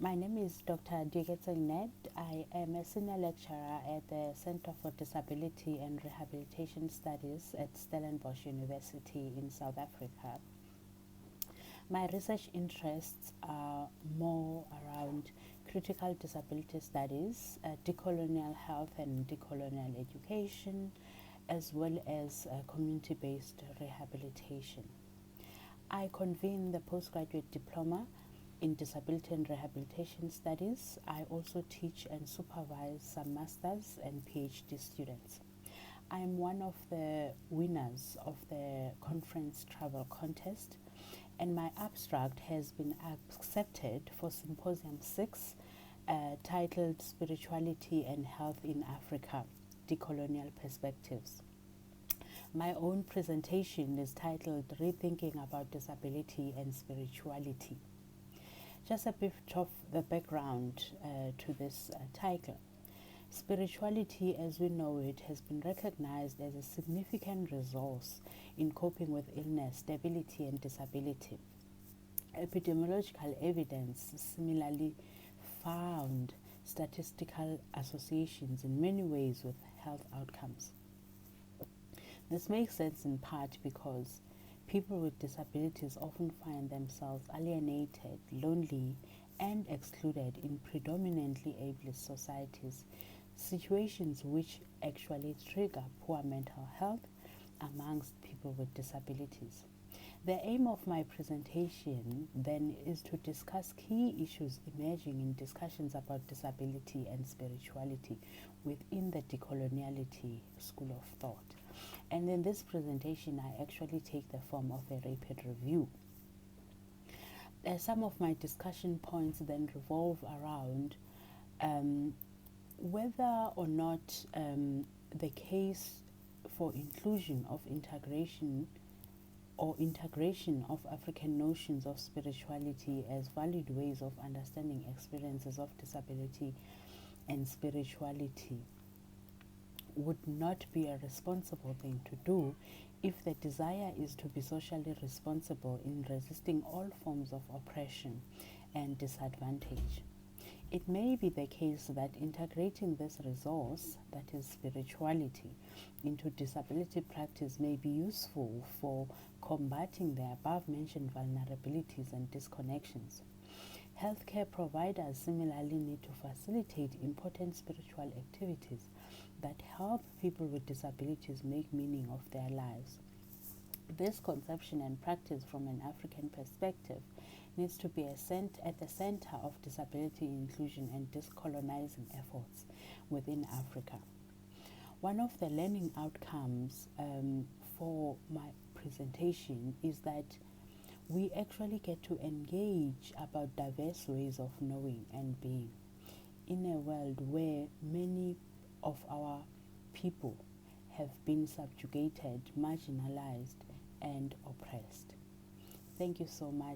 My name is Dr. Lieketseng Ned. I am a senior lecturer at the Center for Disability and Rehabilitation Studies at Stellenbosch University in South Africa. My research interests are more around critical disability studies, decolonial health and decolonial education, as well as community-based rehabilitation. I convene the postgraduate diploma in Disability and Rehabilitation Studies. I also teach and supervise some masters and PhD students. I am one of the winners of the conference travel contest, and my abstract has been accepted for Symposium 6, titled Spirituality and Health in Africa, Decolonial Perspectives. My own presentation is titled Rethinking About Disability and Spirituality. Just a bit of the background to this title. Spirituality, as we know it, has been recognized as a significant resource in coping with illness, debility, and disability. Epidemiological evidence similarly found statistical associations in many ways with health outcomes. This makes sense in part because people with disabilities often find themselves alienated, lonely, and excluded in predominantly ableist societies, situations which actually trigger poor mental health amongst people with disabilities. The aim of my presentation then is to discuss key issues emerging in discussions about disability and spirituality within the decoloniality school of thought. And in this presentation, I actually take the form of a rapid review. Some of my discussion points then revolve around whether or not the case for inclusion of integration of African notions of spirituality as valid ways of understanding experiences of disability and spirituality would not be a responsible thing to do if the desire is to be socially responsible in resisting all forms of oppression and disadvantage. It may be the case that integrating this resource, that is spirituality, into disability practice may be useful for combating the above-mentioned vulnerabilities and disconnections. Healthcare providers similarly need to facilitate important spiritual activities that help people with disabilities make meaning of their lives. This conception and practice from an African perspective needs to be at the center of disability inclusion and decolonizing efforts within Africa. One of the learning outcomes for my presentation is that we actually get to engage about diverse ways of knowing and being in a world where many of our people have been subjugated, marginalized, and oppressed. Thank you so much.